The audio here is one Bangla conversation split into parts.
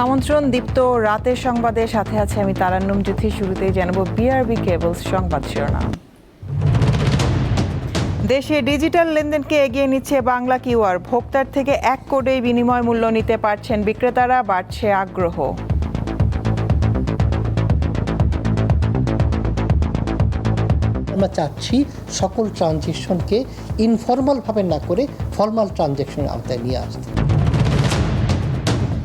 আমন্ত্রণ দীপ্ত রাতের সংবাদের সাথে আছে আমি তারান্নুম জ্যোতি। শুরুতেই জানাবো বিআরবি কেবলস সংবাদ শিরোনাম। দেশে ডিজিটাল লেনদেনকে এগিয়ে নিচ্ছে বাংলা কিউআর। ভোক্তার থেকে 1 কোডেই বিনিময় মূল্য নিতে পারছেন বিক্রেতারা, বাড়ছে আগ্রহ। আমরা চাচ্ছি সকল ট্রানজেকশনকে ইনফর্মালভাবে না করে ফর্মাল ট্রানজেকশনের আওতায় নিয়ে আসতে।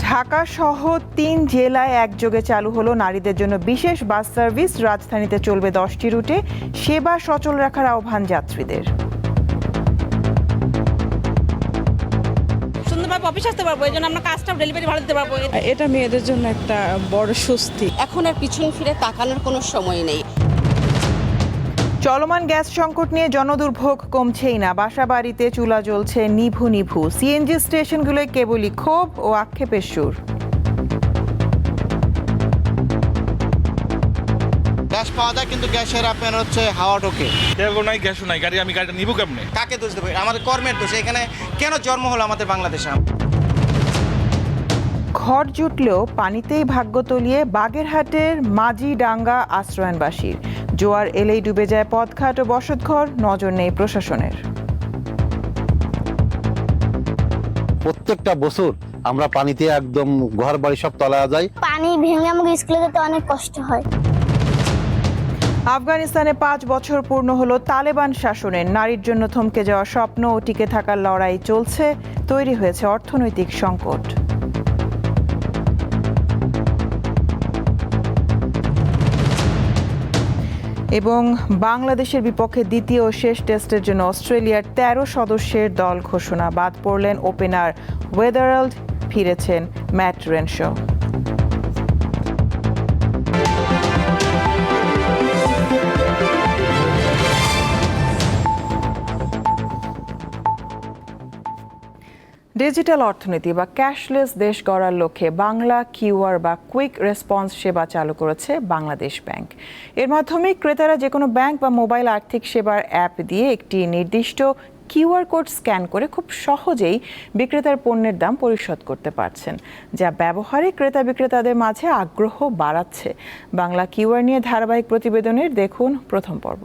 ঢাকা সহ 3 জেলায় একযোগে চালু হলো নারীদের জন্য বিশেষ বাস সার্ভিস। রাজধানীতে চলবে 10টি রুটে। সেবা সচল রাখার আহ্বান যাত্রীদের। সুন্দরভাবে অফিস আসতে পারবো, এই জন্য আমরা কাজটা ডেলিভারি ভালো দিতে পারবো। এটা মেয়েদের জন্য একটা বড় স্বস্তি। এখন আর পিছন ফিরে তাকানোর কোনো সময় নেই। চলমান গ্যাস সংকট নিয়ে জনদুর্ভোগ কমছেই না। বাসাবাড়িতে চুলা জ্বলছে নিভু নিভু। সিএনজি স্টেশনগুলোয় কেবলই ক্ষোভ ও আক্ষেপের সুর। গ্যাস পাওয়া যায় কিন্তু গ্যাসের আপনার হচ্ছে হাওয়া ঢোকে। তেলও নাই, গ্যাসও নাই, আমি গাড়িটা নিবো কেমনে? কাকে দোষ দেবো? আমাদের কর্মের দোষ। এখানে কেন জন্ম হলো আমাদের বাংলাদেশে? ঘর জুটলেও পানিতেই ভাগ্য তলিয়ে বাগেরহাটের মাঝিডাঙ্গা আশ্রয়নবাসীর। জোয়ার এলেই ডুবে যায় পথঘাট ও বসতঘর, নজর নেই প্রশাসনের। প্রত্যেকটা বছর আমরা পানিতে একদম ঘর বাড়ি সব তলায় যায়। পানি ভেঙে আমাকে স্কুলে যেতে অনেক কষ্ট হয়। আফগানিস্তানে 5 বছর পূর্ণ হলো তালেবান শাসনের। নারীর জন্য থমকে যাওয়া স্বপ্ন ও টিকে থাকার লড়াই চলছে। তৈরি হয়েছে অর্থনৈতিক সংকট। এবং বাংলাদেশের বিপক্ষে দ্বিতীয় ও শেষ টেস্টের জন্য অস্ট্রেলিয়ার 13 সদস্যের দল ঘোষণা। বাদ পড়লেন ওপেনার ওয়েদারাল্ড, ফিরেছেন ম্যাট রেনশো। ডিজিটাল অর্থনীতি বা ক্যাশলেস দেশ গড়ার লক্ষ্যে বাংলা কিউআর বা কুইক রেসপন্স সেবা চালু করেছে বাংলাদেশ ব্যাংক। এর মাধ্যমে ক্রেতারা যে কোনো ব্যাংক বা মোবাইল আর্থিক সেবার অ্যাপ দিয়ে একটি নির্দিষ্ট কিউআর কোড স্ক্যান করে খুব সহজেই বিক্রেতার পণ্যের দাম পরিশোধ করতে পারছেন, যা ব্যবহারে ক্রেতা বিক্রেতাদের মাঝে আগ্রহ বাড়াচ্ছে। বাংলা কিউআর নিয়ে ধারাবাহিক প্রতিবেদনের দেখুন প্রথম পর্ব।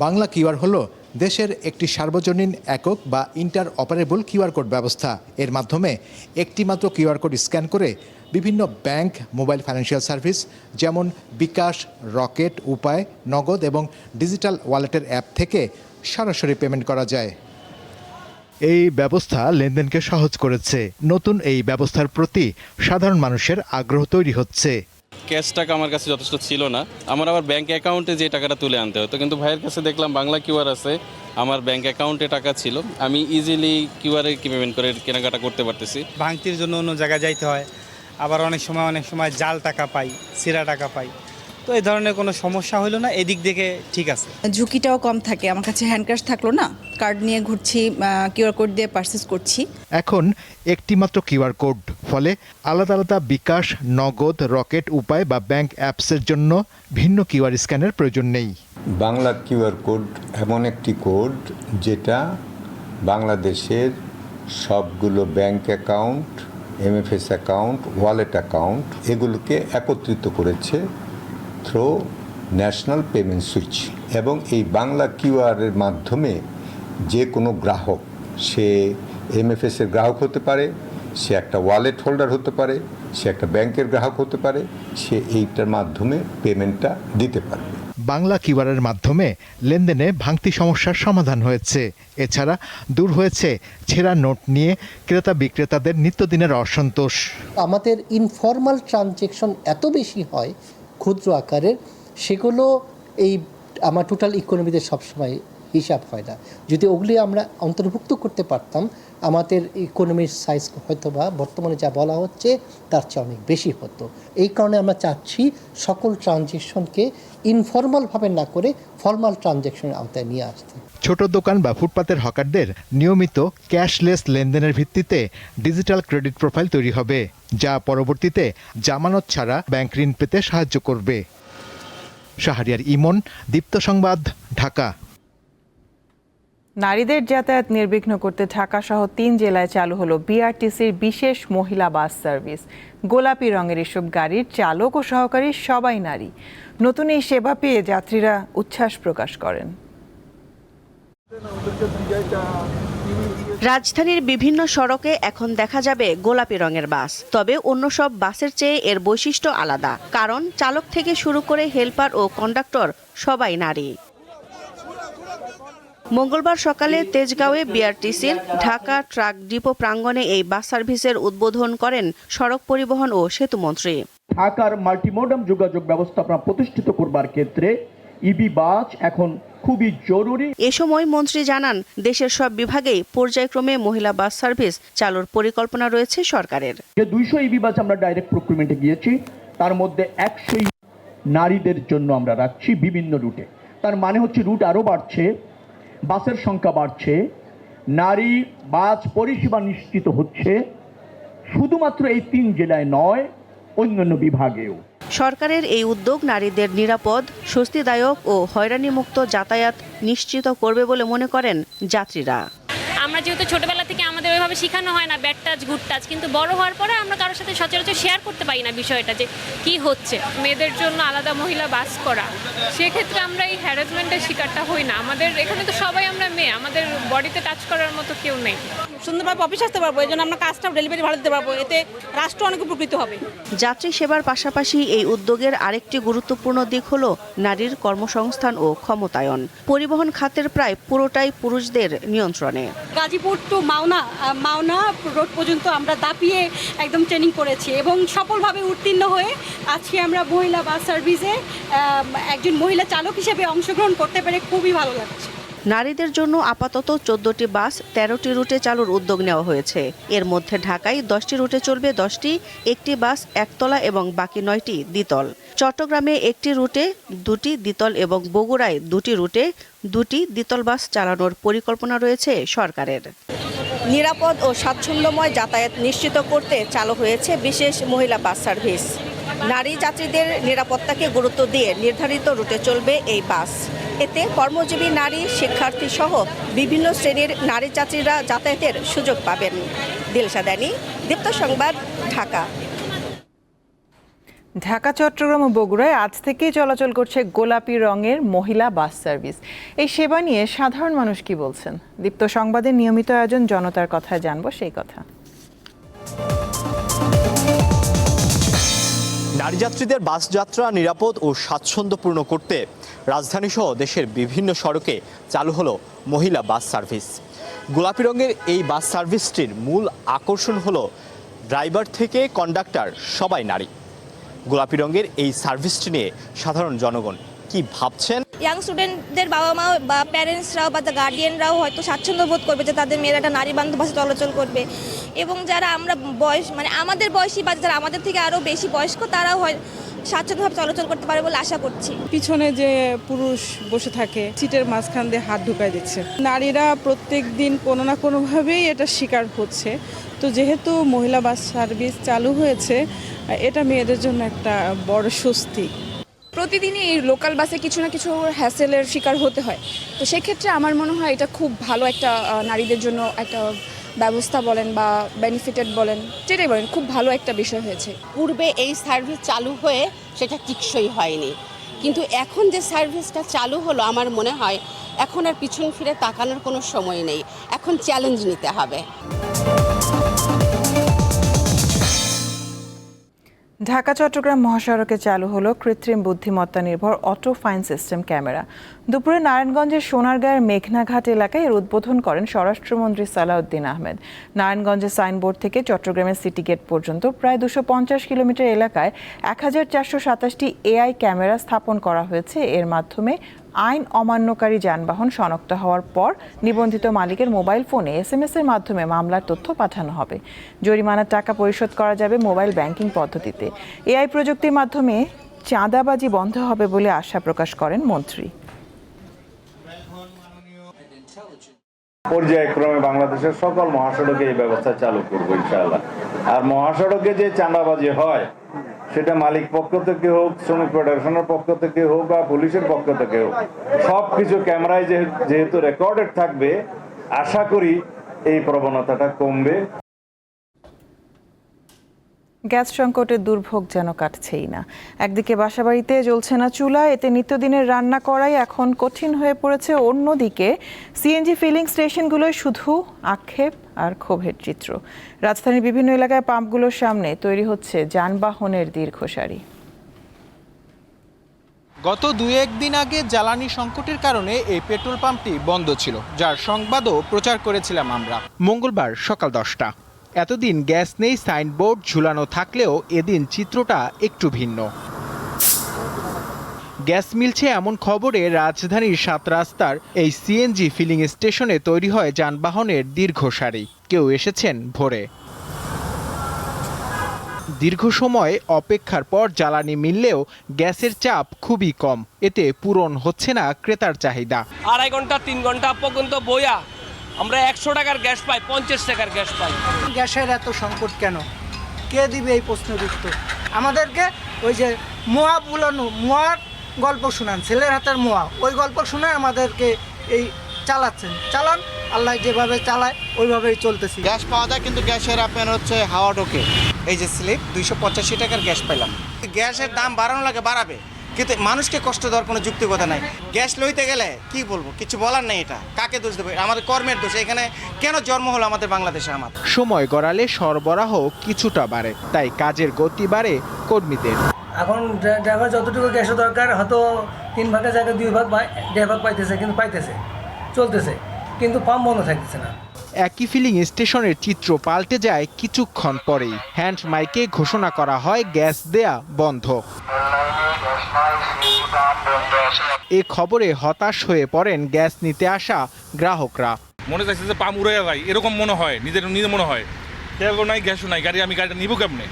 বাংলা কিউআর হলো দেশের একটি সার্বজনীন একক বা ইন্টার অপারেবল কিউআর কোড ব্যবস্থা। এর মাধ্যমে একটি মাত্র কিউআর কোড স্ক্যান করে বিভিন্ন ব্যাংক, মোবাইল ফাইন্যান্সিয়াল সার্ভিস যেমন বিকাশ, রকেট, উপায়, নগদ এবং ডিজিটাল ওয়ালেটের অ্যাপ থেকে সরাসরি পেমেন্ট করা যায়। এই ব্যবস্থা লেনদেনকে সহজ করেছে। নতুন এই ব্যবস্থার প্রতি সাধারণ মানুষের আগ্রহ তৈরি হচ্ছে। ক্যাশ টাকা আমার কাছে যথেষ্ট ছিল না, আমার আবার ব্যাংক অ্যাকাউন্টে যে টাকাটা তুলে আনতে হতো, কিন্তু ভাইয়ের কাছে দেখলাম বাংলা কিউআর আছে, আমার ব্যাংক অ্যাকাউন্টে টাকা ছিল, আমি ইজিলি কিউআরে কি পেমেন্ট করে কেনাকাটা করতে পারতেছি। ভাঙতির জন্য অন্য জায়গায় যাইতে হয়, আবার অনেক সময় জাল টাকা পাই, ছিঁড়া টাকা পাই, তো এই ধরনের কোনো সমস্যা হলো না। এদিক থেকে ঠিক আছে, ঝুঁকিটাও কম থাকে। আমার কাছে হ্যান্ড ক্যাশ থাকলো না, কার্ড নিয়ে ঘুরছি, কিউআর কোড দিয়ে পারচেজ করছি। এখন একটি মাত্র কিউআর কোড, ফলে আলাদা আলাদা বিকাশ, নগদ, রকেট, উপায় বা ব্যাংক অ্যাপসের জন্য ভিন্ন কিউআর স্ক্যানের প্রয়োজন নেই। বাংলা কিউআর কোড এমন একটি কোড যেটা বাংলাদেশের সবগুলো bank account, MFS account, wallet account এগুলোকে একত্রিত করেছে থ্রু ন্যাশনাল পেমেন্ট সুইচ। এবং এই বাংলা কিউআরের মাধ্যমে যে কোনো গ্রাহক, সে এমএফএসের গ্রাহক হতে পারে, সে একটা ওয়ালেট হোল্ডার হতে পারে, সে একটা ব্যাংকের গ্রাহক হতে পারে, সে এইটার মাধ্যমে পেমেন্টটা দিতে পারবে। বাংলা কিউআরের মাধ্যমে লেনদেনে ভাঙতি সমস্যার সমাধান হয়েছে। এছাড়া দূর হয়েছে ছেঁড়া নোট নিয়ে ক্রেতা বিক্রেতাদের নিত্যদিনের অসন্তোষ। আমাদের ইনফর্মাল ট্রানজেকশন এত বেশি হয় ক্ষুদ্র আকারের, সেগুলো এই আমার টোটাল ইকোনমিতে সবসময় হিসাব হয় না। যদি ওগুলি আমরা অন্তর্ভুক্ত করতে পারতাম, আমাদের ইকোনমির সাইজ হয়তো বা বর্তমানে যা বলা হচ্ছে তার চেয়ে অনেক বেশি হতো। এই কারণে আমরা চাচ্ছি সকল ট্রানজেকশনকে ইনফর্মালভাবে না করে ফর্মাল ট্রানজেকশনের আওতায় নিয়ে আসতে। ছোট দোকান বা ফুটপাতের হকারদের নিয়মিত ক্যাশলেস লেনদেনের ভিত্তিতে ডিজিটাল ক্রেডিট প্রোফাইল তৈরি হবে, যা পরবর্তীতে জামানত ছাড়া ব্যাংক ঋণ পেতে সাহায্য করবে। শাহরিয়ার ইমন, দীপ্ত সংবাদ, ঢাকা। নারীদের যাতায়াত নির্বিঘ্ন করতে ঢাকা সহ 3 জেলায় চালু হলো বিআরটিসির বিশেষ মহিলা বাস সার্ভিস। গোলাপি রঙের এসব গাড়ির চালক ও সহকারী সবাই নারী। নতুন এই সেবা পেয়ে যাত্রীরা উচ্ছ্বাস প্রকাশ করেন। রাজধানীর বিভিন্ন সড়কে এখন দেখা যাবে গোলাপি রঙের বাস। তবে অন্য সব বাসের চেয়ে এর বৈশিষ্ট্য আলাদা, কারণ চালক থেকে শুরু করে হেলপার ও কন্ডাক্টর সবাই নারী। মঙ্গলবার সকালে তেজগাঁওয়ে বিআরটিসির ঢাকা ট্রাক ডিপো প্রাঙ্গণে এই বাস সার্ভিসের উদ্বোধন করেন সড়ক পরিবহন ও সেতুমন্ত্রী। ঢাকার মাল্টিমোডাম যোগাযোগ ব্যবস্থাপনা প্রতিষ্ঠিত করবার ক্ষেত্রে ইবি বাস এখন খুবই জরুরি। এ সময় মন্ত্রী জানান, দেশের সব বিভাগেই পর্যায়ক্রমে মহিলা বাস সার্ভিস চালুর পরিকল্পনা রয়েছে সরকারের। যে 200 ইবি বাস আমরা ডাইরেক্ট প্রক্রিমেন্টে গিয়েছি, তার মধ্যে 100 নারীদের জন্য আমরা রাখছি বিভিন্ন রুটে। তার মানে হচ্ছে রুট আরও বাড়ছে, বাসের সংখ্যা বাড়ছে, নারী বাস পরিষেবা নিশ্চিত হচ্ছে শুধুমাত্র এই 3 জেলায় নয়, অন্যান্য বিভাগেও। সরকারের এই উদ্যোগ নারীদের নিরাপদ, স্বস্তিদায়ক ও হয়রানিমুক্ত যাতায়াত নিশ্চিত করবে বলে মনে করেন যাত্রীরা। আমরা যেহেতু ছোটবেলা থেকে আমাদের ওইভাবে শেখানো হয় না ব্যাড টাচ গুড টাচ, কিন্তু বড় হওয়ার পরে আমরা কারোর সাথে সচরাচর শেয়ার করতে পারি না বিষয়টা যে কি হচ্ছে। মেয়েদের জন্য আলাদা মহিলা বাস করা, সেক্ষেত্রে আমরা এই হ্যারাসমেন্টের শিকারটা হই না। আমাদের এখানে তো সবাই আমরা মেয়ে, আমাদের বডিতে টাচ করার মতো কেউ নেই। সুন্দরভাবে অফিস আসতে পারবো, এই জন্য আমরা কাজটা ডেলিভারি ভালো দিতে পারবো, এতে রাষ্ট্র অনেক উপকৃত হবে। যাত্রী সেবার পাশাপাশি এই উদ্যোগের আরেকটি গুরুত্বপূর্ণ দিক হলো নারীর কর্মসংস্থান ও ক্ষমতায়ন। পরিবহন খাতের প্রায় পুরোটাই পুরুষদের নিয়ন্ত্রণে। গাজীপুর টু মাওনা রোড পর্যন্ত আমরা দাপিয়ে একদম ট্রেনিং করেছি এবং সফলভাবে উত্তীর্ণ হয়ে আজকে আমরা মহিলা বাস সার্ভিসে একজন মহিলা চালক হিসেবে অংশগ্রহণ করতে পেরে খুবই ভালো লাগছে। নারীদের জন্য আপাতত 14টি বাস 13টি রুটে চালুর উদ্যোগ নেওয়া হয়েছে। এর মধ্যে ঢাকায় 10টি রুটে চলবে 10টি, একটি বাস একতলা এবং বাকি 9টি দ্বিতল। চট্টগ্রামে একটি রুটে 2টি দ্বিতল এবং বগুড়ায় 2টি রুটে 2টি দ্বিতল বাস চালানোর পরিকল্পনা রয়েছে সরকারের। নিরাপদ ও স্বাচ্ছন্দ্যময় যাতায়াত নিশ্চিত করতে চালু হয়েছে বিশেষ মহিলা বাস সার্ভিস। নারী যাত্রীদের নিরাপত্তাকে গুরুত্ব দিয়ে নির্ধারিত রুটে চলবে এই বাস। এতে কর্মজীবী নারী, শিক্ষার্থী সহ বিভিন্ন শ্রেণীর নারী যাত্রীরা যাতায়াতের সুযোগ পাবেন। দিলশা দানি, দীপ্ত সংবাদ, ঢাকা। ঢাকা, চট্টগ্রাম ও বগুড়ায় আজ থেকেই চলাচল করছে গোলাপি রঙের মহিলা বাস সার্ভিস। এই সেবা নিয়ে সাধারণ মানুষ কি বলছেন? দীপ্ত সংবাদের নিয়মিত আয়োজন জনতার কথায় জানবো সেই কথা। নারী যাত্রীদের বাস যাত্রা নিরাপদ ও স্বাচ্ছন্দ্যপূর্ণ করতে রাজধানীসহ দেশের বিভিন্ন সড়কে চালু হলো মহিলা বাস সার্ভিস। গোলাপি রঙের এই বাস সার্ভিসটির মূল আকর্ষণ হলো ড্রাইভার থেকে কন্ডাক্টর সবাই নারী। গোলাপি রঙের এই সার্ভিসটি নিয়ে সাধারণ জনগণ কি ভাবছেন? ইয়াং স্টুডেন্টদের বাবা মা বা প্যারেন্টসরাও বা গার্ডিয়ানরাও হয়তো স্বাচ্ছন্দ্য বোধ করবে যে তাদের মেয়েরা একটা নারী বান্ধব বাসে চলাচল করবে, এবং যারা আমরা বয়স মানে আমাদের বয়সী বা যারা আমাদের থেকে আরও বেশি বয়স্ক তারাও হয় স্বাচ্ছন্দ্যভাবে চলাচল করতে পারে বলে আশা করছি। পিছনে যে পুরুষ বসে থাকে সিটের মাঝখান দিয়ে হাত ঢুকাই দিচ্ছে, নারীরা প্রত্যেক দিন কোনো না কোনোভাবেই এটা শিকার হচ্ছে। তো যেহেতু মহিলা বাস সার্ভিস চালু হয়েছে, এটা মেয়েদের জন্য একটা বড় স্বস্তি। প্রতিদিনই এই লোকাল বাসে কিছু না কিছু হ্যাসেলের শিকার হতে হয়, তো সেক্ষেত্রে আমার মনে হয় এটা খুব ভালো একটা নারীদের জন্য একটা ব্যবস্থা বলেন বা বেনিফিটেড বলেন, যেটাই বলেন, খুব ভালো একটা বিষয় হয়েছে। পূর্বে এই সার্ভিস চালু হয়ে সেটা টিকসই হয়নি, কিন্তু এখন যে সার্ভিসটা চালু হলো আমার মনে হয় এখন আর পিছন ফিরে তাকানোর কোনো সময় নেই, এখন চ্যালেঞ্জ নিতে হবে। ঢাকা চট্টগ্রাম মহাসড়কে চালু হলো কৃত্রিম বুদ্ধিমত্তা নির্ভর অটো ফাইন সিস্টেম ক্যামেরা। দুপুরে নারায়ণগঞ্জের সোনারগাঁয়ের মেঘনাঘাট এলাকায় এর উদ্বোধন করেন স্বরাষ্ট্রমন্ত্রী সালাউদ্দিন আহমেদ। নারায়ণগঞ্জের সাইনবোর্ড থেকে চট্টগ্রামের সিটি গেট পর্যন্ত প্রায় 250 কিলোমিটার এলাকায় 1427টি এআই ক্যামেরা স্থাপন করা হয়েছে। এর মাধ্যমে আইন অমান্যকারী যানবাহন শনাক্ত হওয়ার পর নিবন্ধিত মালিকের মোবাইল ফোনে SMS এর মাধ্যমে মামলার তথ্য পাঠানো হবে। জরিমানার টাকা পরিশোধ করা যাবে মোবাইল ব্যাংকিং পদ্ধতিতে। এআই প্রযুক্তির মাধ্যমে চাঁদাবাজি বন্ধ হবে বলে আশা প্রকাশ করেন মন্ত্রী। পর্যায়ক্রমে বাংলাদেশের সকল মহাসড়কে এই ব্যবস্থা চালু করবো ইনশাআল্লাহ। আর মহাসড়কে যে চাঁদাবাজি হয় সেটা মালিক পক্ষ থেকে হোক, শ্রমিক ফেডারেশনের পক্ষ থেকে হোক বা পুলিশের পক্ষ থেকে হোক, সব কিছু ক্যামেরায় যেহেতু রেকর্ডেড থাকবে, আশা করি এই প্রবণতাটা কমবে। গ্যাস সংকটের দুর্ভোগ যেন কাটছেই না। একদিকে বাসাবাড়িতে জ্বলছে না চুলা, এতে নিত্যদিনের রান্না করাই এখন কঠিন হয়ে পড়েছে। অন্যদিকে সিএনজি ফিলিং স্টেশনগুলোয় শুধু আক্ষেপ আর ক্ষোভের চিত্র। রাজধানীর বিভিন্ন এলাকায় পাম্পগুলোর সামনে তৈরি হচ্ছে যানবাহনের দীর্ঘ সারি। গত 2-1 দিন আগে জ্বালানি সংকটের কারণে এই পেট্রোল পাম্পটি বন্ধ ছিল, যার সংবাদও প্রচার করেছিলাম আমরা মঙ্গলবার সকাল 10টা। এতদিন গ্যাস নেই সাইনবোর্ড ঝুলানো থাকলেও এদিন চিত্রটা একটু ভিন্ন। গ্যাস মিলছে এমন খবরে রাজধানীর 7 রাস্তার এই সিএনজি ফিলিং স্টেশনে তৈরি হয় যানবাহনের দীর্ঘ সারি। কেউ এসেছেন ভোরে, দীর্ঘ সময় অপেক্ষার পর জ্বালানি মিললেও গ্যাসের চাপ খুবই কম, এতে পূরণ হচ্ছে না ক্রেতার চাহিদা। 2.5 ঘন্টা 3 ঘন্টা পর্যন্ত বইয়া আমরা 100 টাকার গ্যাস পাই, 50 টাকার গ্যাস পাই। গ্যাসের এত সংকট কেন, কে দিবে এই প্রশ্নের উত্তর? আমাদেরকে ওই যে মোয়া বুলানো, মোয়ার গল্প শোনান, ছেলের হাতের মোয়া, ওই গল্প শুনে আমাদেরকে এই চালান, আল্লাহ যেভাবে চালায় ওইভাবেই চলতেছি। গ্যাস পাওয়া যায় কিন্তু গ্যাসের আপনার হচ্ছে হাওয়া ঢোকে। এই যে স্লিপ 285 টাকার গ্যাস পেলাম। গ্যাসের দাম বাড়ানো লাগে, বাড়াবে, কিন্তু মানুষকে কষ্ট দেওয়ার কোনো যুক্তিকতা নাই। গ্যাস লইতে গেলে কি বলবো, কিছু বলার নেই। এটা কাকে দোষ দেবো? আমাদের কর্মের দোষ। এখানে কেন জন্ম হলো আমাদের বাংলাদেশে? আমাদের সময় গড়ালে সরবরাহ কিছুটা বাড়ে, তাই কাজের গতি বাড়ে কর্মীদের। এখন ড্রাইভার যতটুকু গ্যাসের দরকার হয়তো 3 ভাগের জায়গায় 2 ভাগ বা 1.5 ভাগ পাইতেছে, কিন্তু চলতেছে, কিন্তু পাম্প বন্ধ থাকতেছে না। একই ফিলিং স্টেশনের চিত্র পাল্টে যায় কিছুক্ষণ পরেই। হ্যান্ড মাইকে ঘোষণা করা হয় গ্যাস দেয়া বন্ধ। এ খবরে হতাশ হয়ে পড়েন গ্যাস নিতে আসা গ্রাহকরা। মনে চাইছে যে পাম উড়ে যায়, এরকম মনে হয়, নিজে মনে হয়। তেলও নাই, গ্যাসও নাই, আমি গাড়িটা নিব কেমনে?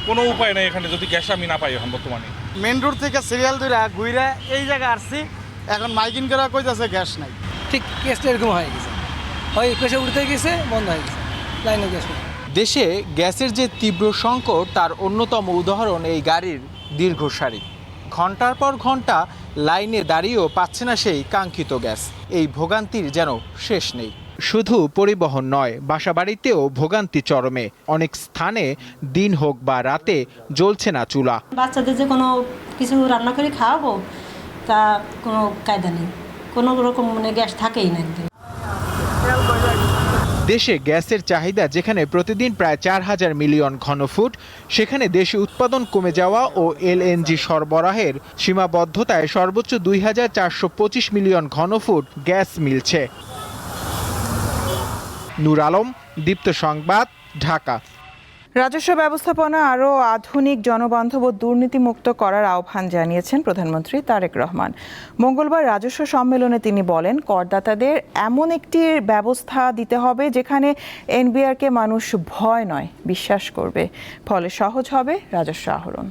কোনো উপায় নাই এখানে যদি গ্যাস আমি না পাই এখন বর্তমানে। মেন রোড থেকে সিরিয়াল ধরে ঘুরে এই জায়গায় আসছি, এখন মাইকিং করা কইতাছে গ্যাস নাই। ঠিক কেসটা এরকম হয়ে গেছে, ওই কেসে উঠতে গেছে, বন্ধ হয়ে গেছে লাইনে গ্যাস। দেশে গ্যাসের যে তীব্র সংকট তার অন্যতম উদাহরণ এই গাড়ির দীর্ঘ সারি। ঘন্টার পর ঘন্টা লাইনে দাঁড়িয়েও পাচ্ছে না সেই কাঙ্ক্ষিত গ্যাস। এই ভোগান্তির যেন শেষ নেই। শুধু পরিবহন নয়, বাসাবাড়িতেও ভোগান্তি চরমে। অনেক স্থানে দিন হোক বা রাতে জ্বলছে না চুলা। বাচ্চাদের যে কোনো কিছু রান্না করে খাওয়াবো তা কোনো কায়দা নেই, কোনো রকম গ্যাস থাকেই না একদিন। দেশে গ্যাসের চাহিদা যেখানে প্রতিদিন প্রায় 4,000 মিলিয়ন ঘনফুট, সেখানে দেশে উৎপাদন কমে যাওয়া ও এলএনজি সরবরাহের সীমাবদ্ধতায় সর্বোচ্চ 2,425 মিলিয়ন ঘনফুট গ্যাস মিলছে। নূর আলম, দীপ্ত সংবাদ, ঢাকা। রাজস্ব ব্যবস্থাপনা আরও আধুনিক, জনবান্ধব ও দুর্নীতিমুক্ত করার আহ্বান জানিয়েছেন প্রধানমন্ত্রী তারেক রহমান। মঙ্গলবার রাজস্ব সম্মেলনে তিনি বলেন, করদাতাদের এমন একটি ব্যবস্থা দিতে হবে যেখানে এনবিআরকে মানুষ ভয় নয়, বিশ্বাস করবে, ফলে সহজ হবে রাজস্ব আহরণ।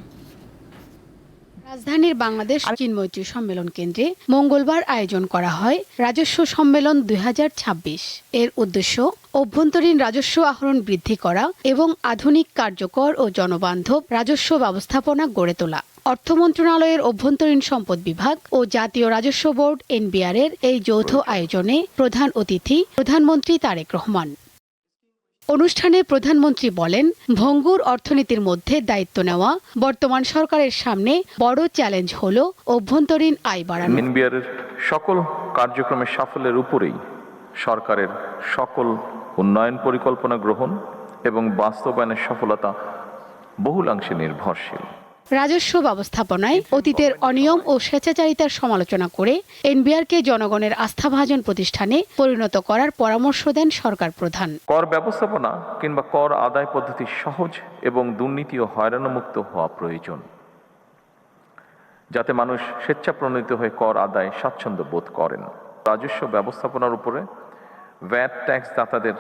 রাজধানীর বাংলাদেশ চীন মৈত্রী সম্মেলন কেন্দ্রে মঙ্গলবার আয়োজন করা হয় রাজস্ব সম্মেলন 2026। এর উদ্দেশ্য অভ্যন্তরীণ রাজস্ব আহরণ বৃদ্ধি করা এবং আধুনিক, কার্যকর ও জনবান্ধব রাজস্ব ব্যবস্থাপনা গড়ে তোলা। অর্থ মন্ত্রণালয়ের অভ্যন্তরীণ সম্পদ বিভাগ ও জাতীয় রাজস্ব বোর্ড এনবিআর এর এই যৌথ আয়োজনে প্রধান অতিথি প্রধানমন্ত্রী তারেক রহমান। অনুষ্ঠানে প্রধানমন্ত্রী বলেন, ভঙ্গুর অর্থনীতির মধ্যে দায়িত্ব নেওয়া বর্তমান সরকারের সামনে বড় চ্যালেঞ্জ হল অভ্যন্তরীণ আয় বাড়ানো। এনবিআর এর সকল কার্যক্রমের সাফল্যের উপরেই সরকারের সকল উন্নয়ন পরিকল্পনা গ্রহণ এবং বাস্তবায়নের সফলতা বহুলাংশে নির্ভরশীল। রাজস্ব ব্যবস্থাপনায় অতীতের অনিয়ম ও স্বেচ্ছাচারিতার সমালোচনা করে এনবিআরকে জনগণের আস্থাভাজন প্রতিষ্ঠানে পরিণত করার পরামর্শ দেন সরকার প্রধান। কর ব্যবস্থাপনা কিংবা কর আদায় পদ্ধতি সহজ এবং দুর্নীতি ও হয়রানিমুক্ত হওয়া প্রয়োজন, যাতে মানুষ স্বেচ্ছাপ্রণোদিত হয়ে কর আদায় স্বাচ্ছন্দ্য বোধ করেন। রাজস্ব ব্যবস্থাপনার উপরে ভ্যাট ট্যাক্স দাতাদের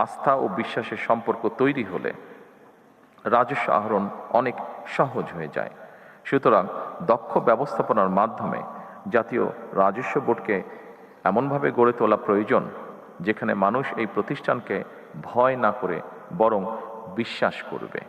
আস্থা ও বিশ্বাসের সম্পর্ক তৈরি হলে রাজস্ব আহরণ অনেক সহজ হয়ে যায়। সুতরাং দক্ষ ব্যবস্থাপনার মাধ্যমে জাতীয় রাজস্ব বোর্ডকে এমনভাবে গড়ে তোলা প্রয়োজন যেখানে মানুষ এই প্রতিষ্ঠানকে ভয় না করে বরং বিশ্বাস করবে।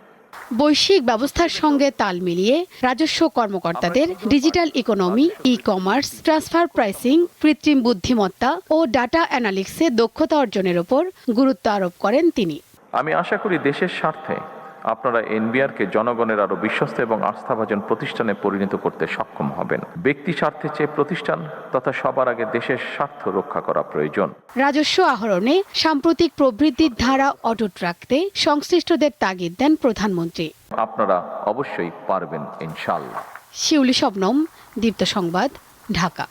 বৈশ্বিক ব্যবস্থার সঙ্গে তাল মিলিয়ে রাজস্ব কর্মকর্তাদের digital economy, e commerce, transfer pricing, কৃত্রিম বুদ্ধিমত্তা ও ডাটা অ্যানালিটিক্সে দক্ষতা অর্জনের উপর গুরুত্ব আরোপ করেন তিনি। আমি আশা করি দেশের স্বার্থে আপনারা এনবিআরকে জনগণের আরো বিশ্বস্ত এবং আস্থাভাজন প্রতিষ্ঠানে পরিণত করতে সক্ষম হবেন। ব্যক্তি স্বার্থের চেয়ে প্রতিষ্ঠান তথা সবার আগে দেশের স্বার্থ রক্ষা করা প্রয়োজন। রাজস্ব আহরণে সাম্প্রতিক প্রবৃদ্ধির ধারা অটুট রাখতে সংশ্লিষ্টদের তাগিদ দেন প্রধানমন্ত্রী। আপনারা অবশ্যই পারবেন ইনশাআল্লাহ। শিউলি শবনম, দীপ্ত সংবাদ, ঢাকা।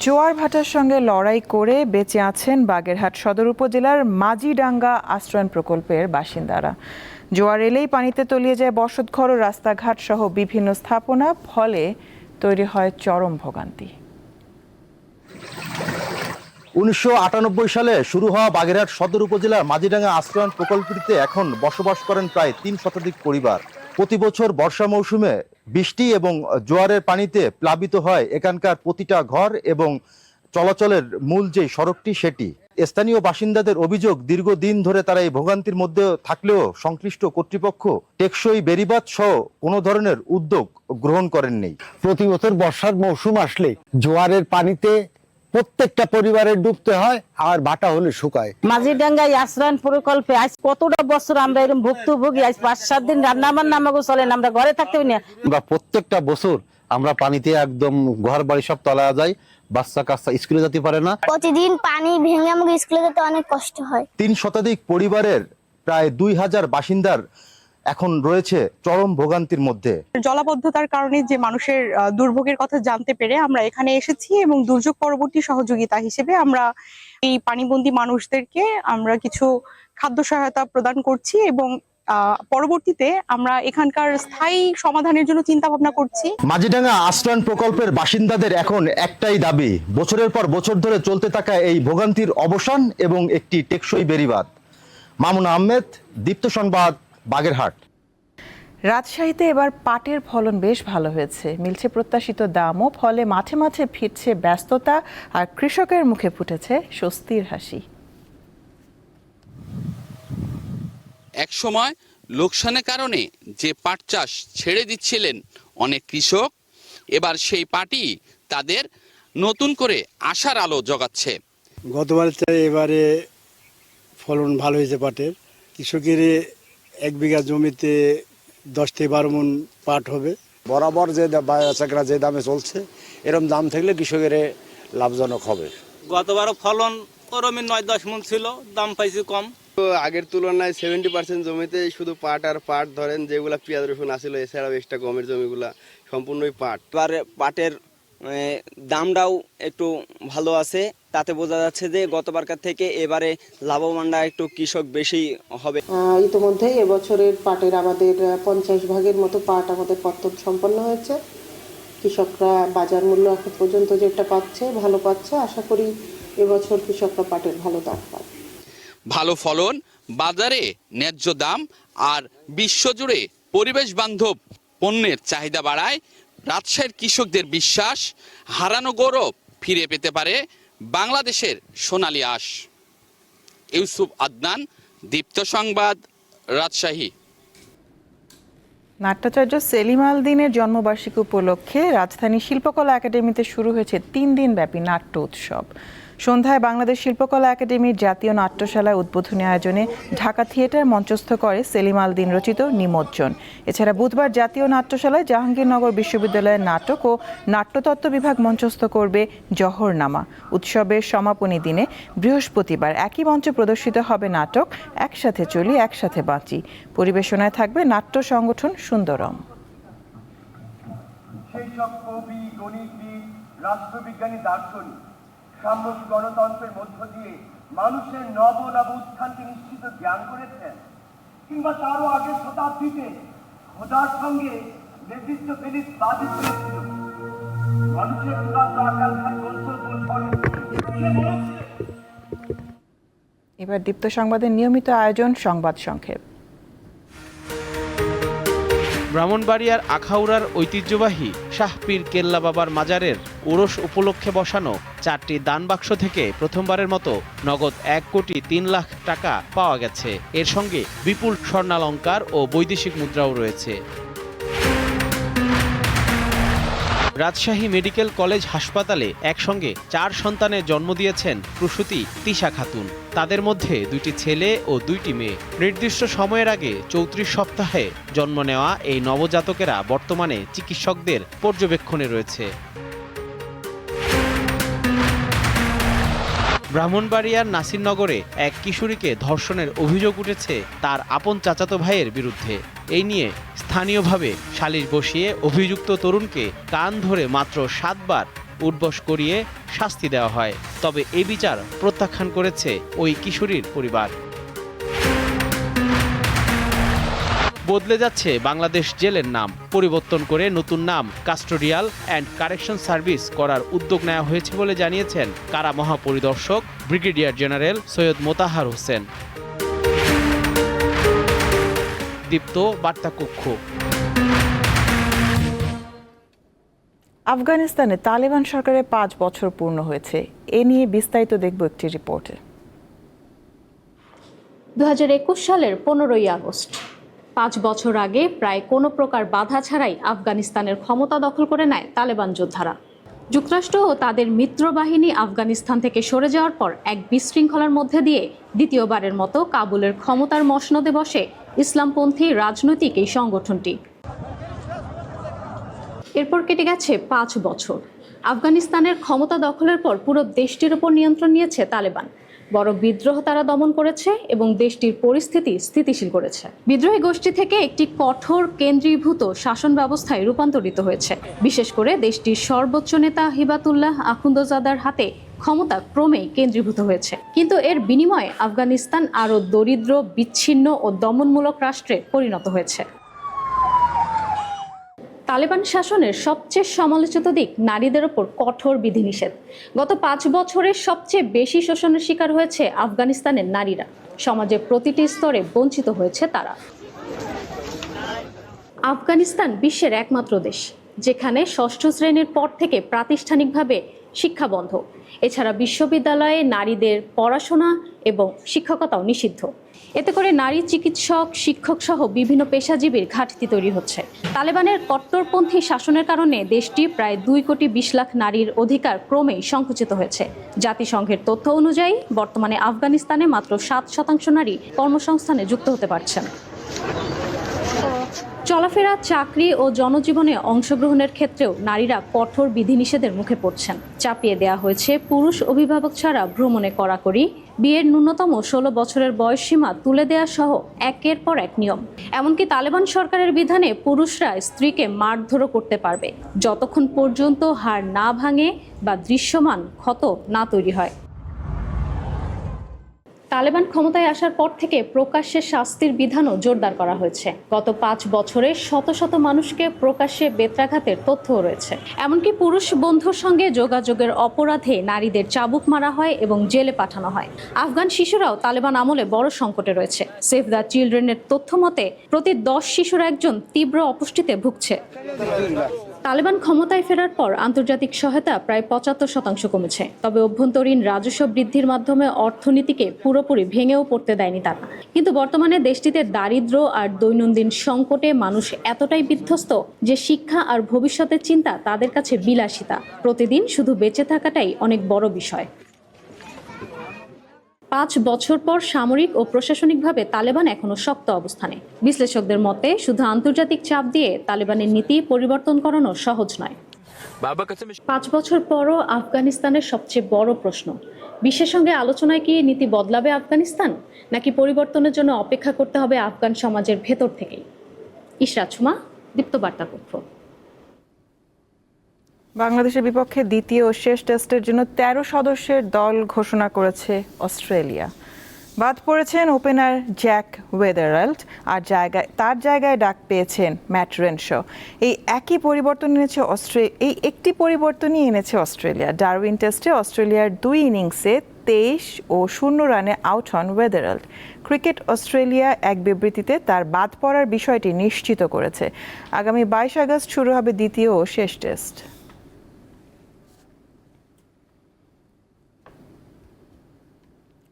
জোয়ার ভাটার সঙ্গে লড়াই করে বেঁচে আছেন বাগেরহাট সদর উপজেলার মাঝিডাঙ্গা আশ্রয়ণ প্রকল্পের বাসিন্দারা। জোয়ার এলেই পানিতে তলিয়ে যায় বসতঘর ও রাস্তাঘাট সহ বিভিন্ন স্থাপনা, ফলে তৈরি হয় চরম ভোগান্তি। 1998 সালে শুরু হওয়া বাগেরহাট সদর উপজেলার মাঝিডাঙ্গা আশ্রয়ণ প্রকল্পটিতে এখন বসবাস করেন প্রায় 3 শতাধিক পরিবার। প্রতি বছর বর্ষা মৌসুমে বৃষ্টি এবং জোয়ারের পানিতে প্লাবিত হয় এখানকার প্রতিটা ঘর এবং চলাচলের মূল যে সড়কটি সেটি। স্থানীয় বাসিন্দাদের অভিযোগ, দীর্ঘদিন ধরে তারা এই ভোগান্তির মধ্যে থাকলেও সংশ্লিষ্ট কর্তৃপক্ষ টেকসই বেড়িবাঁধ সহ কোনো ধরনের উদ্যোগ গ্রহণ করেননি। প্রতি বছর বর্ষার মৌসুম আসলে জোয়ারের পানিতে প্রত্যেকটা পরিবারের ডুবতে হয়, আর ভাটা হলে শুকায়। মাঝিডাঙ্গায় আশ্রয়ণ প্রকল্পে আজ কতটা বছর আমরা এরকম ভুক্তভোগী। আজ 5-7 দিন রান্না বান্না আমাকে চলে না, আমরা ঘরে থাকতে পারি না। আমরা প্রত্যেকটা বছর আমরা পানিতে একদম ঘর বাড়ি সব তলায় যায়, বাচ্চা কাচ্চা স্কুলে যেতে পারে না। প্রতিদিন পানি ভেঙে আমাকে স্কুলে যেতে অনেক কষ্ট হয়। 3 শতাধিক পরিবারের প্রায় 2000 বাসিন্দার এখন রয়েছে চরম ভোগান্তির মধ্যে। জলাবদ্ধতার কারণে যে মানুষের দুর্ভোগের কথা জানতে পেরে আমরা এখানে এসেছি এবং দুর্যোগ পরবর্তী সহযোগিতা হিসেবে আমরা এই পানিবন্দী মানুষদেরকে আমরা কিছু খাদ্য সহায়তা প্রদান করছি এবং পরবর্তীতে আমরা এখানকার স্থায়ী সমাধানের জন্য চিন্তা ভাবনা করছি। মাঝিডাঙ্গা আশ্রয়ণ প্রকল্পের বাসিন্দাদের এখন একটাই দাবি, বছরের পর বছর ধরে চলতে থাকা এই ভোগান্তির অবসান এবং একটি টেকসই বেড়িবাঁধ। মামুন আহমেদ, দীপ্ত সংবাদ, বাগেরহাট। রাজশাহীতে এবার পাটের ফলন বেশ ভালো হয়েছে, মিলছে প্রত্যাশিত দামও, ফলে মাঠে মাঠে ফিরছে ব্যস্ততা আর কৃষকের মুখে ফুটেছে স্বস্তির হাসি। একসময় লোকসানের কারণে যে পাট চাষ ছেড়ে দিচ্ছিলেন অনেক কৃষক, এবার সেই পাটই তাদের নতুন করে আশার আলো জগাচ্ছে। গতবারের চেয়ে এবারে ফলন ভালো হয়েছে পাটের। কৃষকের 1 বিঘা জমিতে 10 থেকে 12 মণ পাট হবে। বরাবর যে চাকরা যে দামে চলছে, এরকম দাম থাকলে কৃষকের লাভজনক হবে। গতবারও ফলন ওরমই 9-10 মণ ছিল, দাম পাইছি কম। আগের তুলনায় 70% জমিতে শুধু পাট আর পাট, ধরেন যেগুলা পেঁয়াজ রসুন আসছিল, এছাড়াও এক্সট্রা গমের জমিগুলা সম্পূর্ণই পাট। এবারে পাটের দামটাও একটু ভালো আছে, তাতে বোঝা যাচ্ছে যে গতবারকার থেকে এবারে লাভবানটা একটু কৃষক বেশি হবে। ইতিমধ্যেই এবছরের পাটের আমাদের 50 ভাগের মতো পাট আমাদের পত্তন সম্পন্ন হয়েছে। কৃষকরা বাজার মূল্য এখন পর্যন্ত যেটা পাচ্ছে ভালো পাচ্ছে। আশা করি এবছর কৃষকরা পাটের ভালো দাম পাবে। ভালো ফলন, বাজারে ন্যায্য দাম আর বিশ্বজুড়ে পরিবেশ বান্ধব পণ্যের চাহিদা বাড়ায় রাজশাহীর কৃষকদের বিশ্বাস, হারানো গৌরব ফিরে পেতে পারে বাংলাদেশের সোনালী আঁশ। ইউসুফ আদনান, দীপ্ত সংবাদ, রাজশাহী। নাট্যাচার্য সেলিম আল দীনের জন্মবার্ষিকী উপলক্ষে রাজধানী শিল্পকলা একাডেমিতে শুরু হয়েছে 3 দিনব্যাপী নাট্য উৎসব। সন্ধ্যায় বাংলাদেশ শিল্পকলা একাডেমির জাতীয় নাট্যশালায় উদ্বোধনী আয়োজনে ঢাকা থিয়েটার মঞ্চস্থ করে সেলিম আল দীন রচিত নিমজ্জন। এছাড়া বুধবার জাতীয় নাট্যশালায় জাহাঙ্গীরনগর বিশ্ববিদ্যালয়ের নাটক ও নাট্যতত্ত্ব বিভাগ মঞ্চস্থ করবে জহরনামা। উৎসবের সমাপনী দিনে বৃহস্পতিবার একই মঞ্চে প্রদর্শিত হবে নাটক একসাথে চলি একসাথে বাঁচি। পরিবেশনায় থাকবে নাট্য সংগঠন সুন্দরম। সেই সব কবি, গণিতবিদ, রাষ্ট্রবিজ্ঞানী, দার্শনিক সাম্যিক গণতন্ত্রের মধ্য দিয়ে মানুষের নব নব উত্থানকে নিশ্চিত জ্ঞান করেছেন, কিংবা তারও আগের শতাব্দীতে খোদার সঙ্গে নির্দিষ্ট ফিলিস বাদী করেছিল। মানুষের চূড়ান্ত আকাঙ্ক্ষার গন্তব্য এবার দীপ্ত সংবাদের নিয়মিত আয়োজন সংবাদ সংক্ষেপ। ব্রাহ্মণবাড়িয়ার আখাউড়ার ঐতিহ্যবাহী শাহপীর কেল্লা বাবার মাজারের ওরস উপলক্ষে বসানো 4টি দান বাক্স থেকে প্রথমবারের মতো নগদ 1,03,00,000 টাকা পাওয়া গেছে। এর সঙ্গে বিপুল স্বর্ণালংকার ও বৈদেশিক মুদ্রাও রয়েছে। রাজশাহী মেডিকেল কলেজ হাসপাতালে একসঙ্গে 4 সন্তানের জন্ম দিয়েছেন প্রসূতি তিশা খাতুন। তাদের মধ্যে 2টি ছেলে ও 2টি মেয়ে। নির্দিষ্ট সময়ের আগে 34 সপ্তাহে জন্ম নেওয়া এই নবজাতকেরা বর্তমানে চিকিৎসকদের পর্যবেক্ষণে রয়েছে। ব্রাহ্মণবাড়িয়ার নাসিরনগরে এক কিশোরীকে ধর্ষণের অভিযোগ উঠেছে তার আপন চাচাতো ভাইয়ের বিরুদ্ধে। এই নিয়ে স্থানীয়ভাবে সালিশ বসিয়ে অভিযুক্ত তরুণকে কান ধরে মাত্র 7 বার উঠবস করিয়ে শাস্তি দেওয়া হয়। তবে এই বিচার প্রত্যাখ্যান করেছে ওই কিশোরীর পরিবার। বদলে যাচ্ছে বাংলাদেশ জেলের নাম, পরিবর্তন করে নতুন নাম কাস্টোডিয়াল অ্যান্ড কারেকশন সার্ভিস করার উদ্যোগ নেওয়া হয়েছে বলে জানিয়েছেন কারা মহাপরিদর্শক ব্রিগেডিয়ার জেনারেল সৈয়দ মোতাহার হোসেন। দীপ্ত বার্তা কক্ষ। আফগানিস্তানে তালেবান সরকারের 5 বছর পূর্ণ হয়েছে। এ নিয়ে বিস্তারিত দেখব একটি রিপোর্টে। 2021 সালের 15ই আগস্ট 5 বছর আগে প্রায় কোনো প্রকার বাধা ছাড়াই আফগানিস্তানের ক্ষমতা দখল করে নেয় তালেবান যোদ্ধারা। যুক্তরাষ্ট্র ও তাদের মিত্র বাহিনী আফগানিস্তান থেকে সরে যাওয়ার পর এক বিশৃঙ্খলার মধ্যে দিয়ে দ্বিতীয়বারের মতো কাবুলের ক্ষমতার মসনদে বসে ইসলামপন্থী রাজনৈতিক এই সংগঠনটি। এরপর কেটে গেছে 5 বছর। আফগানিস্তানের ক্ষমতা দখলের পর পুরো দেশটির উপর নিয়ন্ত্রণ নিয়েছে তালেবান। বড় বিদ্রোহ তারা দমন করেছে এবং দেশটির পরিস্থিতি স্থিতিশীল করেছে। বিদ্রোহী গোষ্ঠী থেকে একটি কঠোর কেন্দ্রীভূত শাসন ব্যবস্থায় রূপান্তরিত হয়েছে। বিশেষ করে দেশটির সর্বোচ্চ নেতা হিবাতুল্লাহ আখুন্দজাদার হাতে ক্ষমতা ক্রমেই কেন্দ্রীভূত হয়েছে। কিন্তু এর বিনিময়ে আফগানিস্তান আরও দরিদ্র, বিচ্ছিন্ন ও দমনমূলক রাষ্ট্রে পরিণত হয়েছে। তালেবান শাসনের সবচেয়ে সমালোচিত দিক নারীদের ওপর কঠোর বিধিনিষেধ। গত 5 বছরে সবচেয়ে বেশি শোষণের শিকার হয়েছে আফগানিস্তানের নারীরা। সমাজের প্রতিটি স্তরে বঞ্চিত হয়েছে তারা। আফগানিস্তান বিশ্বের একমাত্র দেশ যেখানে 6ষ্ঠ শ্রেণীর পর থেকে প্রাতিষ্ঠানিকভাবে শিক্ষা বন্ধ। এছাড়া বিশ্ববিদ্যালয়ে নারীদের পড়াশোনা এবং শিক্ষকতাও নিষিদ্ধ। এতে করে নারী চিকিৎসক, শিক্ষক সহ বিভিন্ন পেশাজীবীর ঘাটতি তৈরি হচ্ছে। তালেবানের কট্টরপন্থী শাসনের কারণে দেশটি প্রায় 2,20,00,000 নারীর অধিকার ক্রমেই সংকুচিত হয়েছে। জাতিসংঘের তথ্য অনুযায়ী বর্তমানে আফগানিস্তানে মাত্র 7% নারী কর্মসংস্থানে যুক্ত হতে পারছেন। চলাফেরা, চাকরি ও জনজীবনে অংশগ্রহণের ক্ষেত্রেও নারীরা কঠোর বিধিনিষেধের মুখে পড়ছেন। চাপিয়ে দেওয়া হয়েছে পুরুষ অভিভাবক ছাড়া ভ্রমণে কড়াকড়ি, বিয়ের ন্যূনতম 16 বছরের বয়সসীমা তুলে দেওয়া সহ একের পর এক নিয়ম। এমনকি তালেবান সরকারের বিধানে পুরুষরা স্ত্রীকে মারধরও করতে পারবে যতক্ষণ পর্যন্ত হাড় না ভাঙে বা দৃশ্যমান ক্ষত না তৈরি হয়। তালেবান ক্ষমতায় আসার পর থেকে প্রকাশ্যে শাস্তির বিধানও জোরদার করা হয়েছে। গত 5 বছরে শত শত মানুষকে প্রকাশ্যে বেত্রাঘাতের তথ্যও রয়েছে। এমনকি পুরুষ বন্ধুর সঙ্গে যোগাযোগের অপরাধে নারীদের চাবুক মারা হয় এবং জেলে পাঠানো হয়। আফগান শিশুরাও তালেবান আমলে বড় সংকটে রয়েছে। সেভ দ্য চিলড্রেনের তথ্য মতে প্রতি 10 শিশুর একজন তীব্র অপুষ্টিতে ভুগছে। তালেবান ক্ষমতায় ফেরার পর আন্তর্জাতিক সহায়তা প্রায় 75% কমেছে। তবে অভ্যন্তরীণ রাজস্ব বৃদ্ধির মাধ্যমে অর্থনীতিকে পুরোপুরি ভেঙেও পড়তে দেয়নি তারা। কিন্তু বর্তমানে দেশটিতে দারিদ্র্য আর দৈনন্দিন সংকটে মানুষ এতটাই বিধ্বস্ত যে শিক্ষা আর ভবিষ্যতের চিন্তা তাদের কাছে বিলাসিতা। প্রতিদিন শুধু বেঁচে থাকাটাই অনেক বড় বিষয়। 5 বছর পর সামরিক ও প্রশাসনিকভাবে তালেবান এখনো শক্ত অবস্থানে। বিশ্লেষকদের মতে শুধু আন্তর্জাতিক চাপ দিয়ে তালেবানের নীতি পরিবর্তন করানো সহজ নয়। 5 বছর পরও আফগানিস্তানের সবচেয়ে বড় প্রশ্ন, বিশ্বের সঙ্গে আলোচনায় কি নীতি বদলাবে আফগানিস্তান, নাকি পরিবর্তনের জন্য অপেক্ষা করতে হবে আফগান সমাজের ভেতর থেকেই? ইশরাত সুমা, দীপ্ত বার্তা কক্ষ। বাংলাদেশের বিপক্ষে দ্বিতীয় ও শেষ টেস্টের জন্য 13 সদস্যের দল ঘোষণা করেছে অস্ট্রেলিয়া। বাদ পড়েছেন ওপেনার জ্যাক ওয়েদারল্ড আর তার জায়গায় ডাক পেয়েছেন ম্যাট রেনশো। এই একটি পরিবর্তনই এনেছে অস্ট্রেলিয়া। ডারউইন টেস্টে অস্ট্রেলিয়ার 2 ইনিংসে 23 ও 0 রানে আউট হন ওয়েদারাল্ড। ক্রিকেট অস্ট্রেলিয়া এক বিবৃতিতে তার বাদ পড়ার বিষয়টি নিশ্চিত করেছে। আগামী 22 আগস্ট শুরু হবে দ্বিতীয় ও শেষ টেস্ট।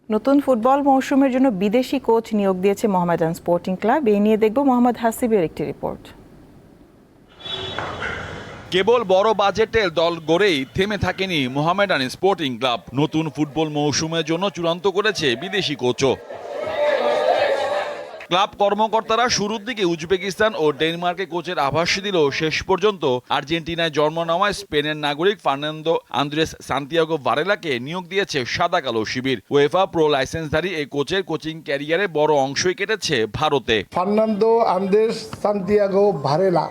নতুন ফুটবল মৌসুমের জন্য বিদেশি কোচ নিয়োগ দিয়েছে মোহামেডান স্পোর্টিং ক্লাব। এই নিয়ে দেখব মোহাম্মদ হাসিবের একটি রিপোর্ট। কেবল বড় বাজেটের দল গড়েই থেমে থাকেনি মোহামেডান স্পোর্টিং ক্লাব। নতুন ফুটবল মৌসুমের জন্য চূড়ান্ত করেছে বিদেশি কোচও। ক্লাব কর্মকর্তারা শুরুর দিকে উজবেকিস্তান ও ডেনমার্কে কোচের আভাস দিলেও শেষ পর্যন্ত আর্জেন্টিনায় জন্ম নেওয়া স্পেনের নাগরিক ফার্নান্দো আন্দ্রেস সান্তিয়াগো ভারেলাকে নিয়োগ দিয়েছে সাদা কালো শিবির। উয়েফা প্রো লাইসেন্সধারী এই কোচের কোচিং ক্যারিয়ারে বড় অংশই কেটেছে ভারতে। ফার্নান্দো আন্দ্রেস সান্তিয়াগো ভারেলা,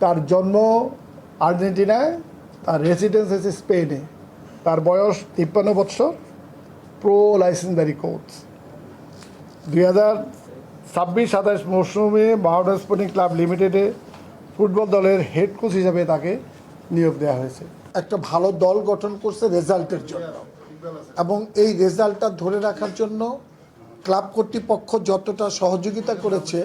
তার জন্ম আর্জেন্টিনায়, তার রেসিডেন্স হয়েছে স্পেনে, তার বয়স 53 বছর, প্রো লাইসেন্সধারী কোচ। 2026-27 মৌসুমে মোহামেডান স্পোর্টিং ক্লাব লিমিটেডে ফুটবল দলের হেড কোচ হিসেবে তাকে নিয়োগ দেওয়া হয়েছে। একটা ভালো দল গঠন করছে রেজাল্টের জন্য, এবং এই রেজাল্টটা ধরে রাখার জন্য ক্লাব কর্তৃপক্ষ যতটা সহযোগিতা করেছে,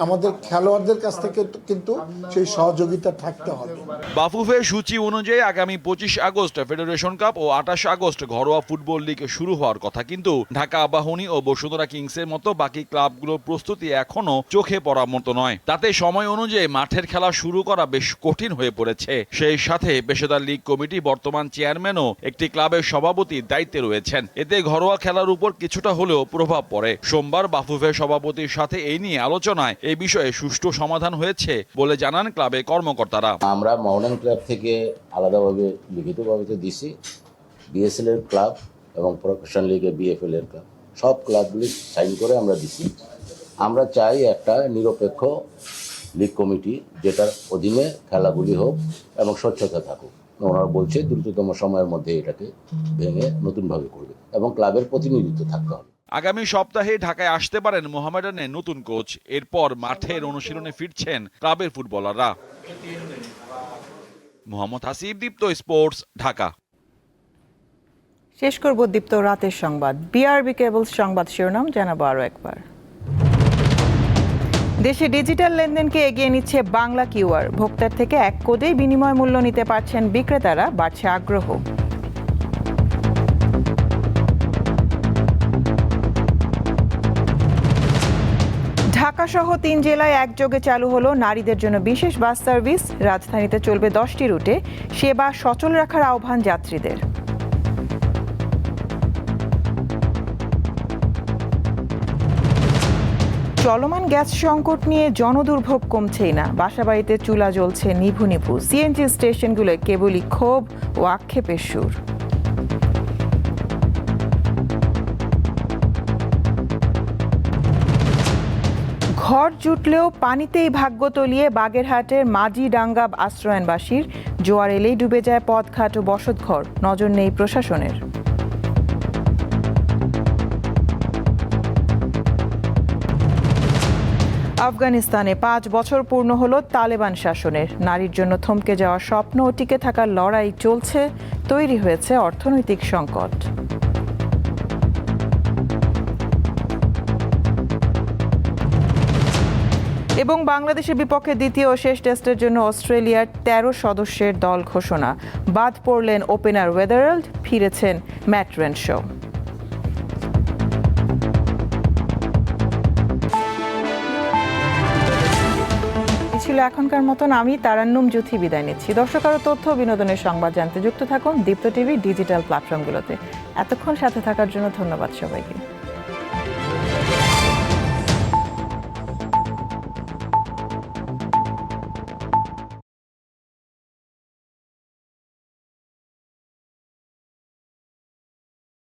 আমাদের খেলোয়াড়দের কাছ থেকে কিন্তু সেই সহযোগিতা থাকতে হবে। বাফুফের সূচি অনুযায়ী আগামী 25 আগস্ট ফেডারেশন কাপ ও 28 আগস্ট ঘরোয়া ফুটবল লিগ শুরু হওয়ার কথা, কিন্তু ঢাকা আবাহনী ও বসুন্ধরা কিংসের মতো বাকি ক্লাবগুলোর প্রস্তুতি এখনো চোখে পড়ার মতো নয়। তাতে সময় অনুযায়ী মাঠের খেলা শুরু করা বেশ কঠিন হয়ে পড়েছে। সেই সাথে পেশাদার লীগ কমিটি বর্তমান চেয়ারম্যানও একটি ক্লাবের সভাপতির দায়িত্বে রয়েছেন। এতে ঘরোয়া খেলার উপর কিছুটা হলেও প্রভাব পড়ে। সোমবার বাফুফের সভাপতির সাথে এই নিয়ে আলোচনায় এই বিষয়ে সুষ্ঠু সমাধান হয়েছে বলে জানান ক্লাবের কর্মকর্তারা। আমরা মোহামেডান ক্লাব থেকে আলাদাভাবে লিখিতভাবে দিছি, বিএসএল এর ক্লাব এবং প্রফেশনাল লিগে বিএফএল এর ক্লাব, সব ক্লাবগুলি সাইন করে আমরা দিছি। আমরা চাই একটা নিরপেক্ষ লীগ কমিটি যেটার অধীনে খেলাগুলি হোক এবং স্বচ্ছতা থাকুক। ওনারা বলছে দ্রুততম সময়ের মধ্যে এটাকে ভেঙে নতুনভাবে করবে এবং ক্লাবের প্রতিনিধিত্ব থাকতে হবে। আগামী সপ্তাহে ঢাকায় আসতে পারেন মোহামেডানের নতুন কোচ। এরপর মাঠের অনুশীলনে ফিরছেন ক্লাবের ফুটবলাররা। মোহাম্মদ হাসিব, দীপ্ত স্পোর্টস, ঢাকা। শেষ করব দীপ্ত রাতের সংবাদ। বিআরবি কেবলস সংবাদ শিরোনাম জানাবো আরো একবার। দেশে ডিজিটাল লেনদেনকে এগিয়ে নিচ্ছে বাংলা কিউআর। ভোক্তার থেকে 1 কোডেই বিনিময় মূল্য নিতে পারছেন বিক্রেতারা, বাড়ছে আগ্রহ। ঢাকা সহ 3 জেলায় একযোগে চালু হলো নারীদের জন্য বিশেষ বাস সার্ভিস। রাজধানীতে চলবে 10টি রুটে। সেবা সচল রাখার আহ্বান যাত্রীদের। চলমান গ্যাস সংকট নিয়ে জনদুর্ভোগ কমছেই না। বাসাবাড়িতে চুলা জ্বলছে নিভু নিভু। সিএনজি স্টেশনগুলোয় কেবলই ক্ষোভ ও আক্ষেপের সুর। ঘর জুটলেও পানিতেই ভাগ্য তলিয়ে বাগেরহাটের মাঝিডাঙ্গা আশ্রয়নবাসীর। জোয়ার এলেই ডুবে যায় পথঘাট ও বসতঘর, নজর নেই প্রশাসনের। আফগানিস্তানে 5 বছর পূর্ণ হলো তালেবান শাসনের। নারীর জন্য থমকে যাওয়া স্বপ্ন ও টিকে থাকার লড়াই চলছে। তৈরি হয়েছে অর্থনৈতিক সংকট। এবং বাংলাদেশের বিপক্ষে দ্বিতীয় ও শেষ টেস্টের জন্য অস্ট্রেলিয়ার 13 সদস্যের দল ঘোষণা। বাদ পড়লেন ওপেনার ওয়েদারাল্ড, ফিরেছেন ম্যাট রেনশো। ছিল এখনকার মতন। আমি তারান্নুম জুথি বিদায় নিচ্ছি। দর্শক, আরও তথ্য বিনোদনের সংবাদ জানতে যুক্ত থাকুন দীপ্ত টিভি ডিজিটাল প্ল্যাটফর্মগুলোতে। এতক্ষণ সাথে থাকার জন্য ধন্যবাদ সবাইকে।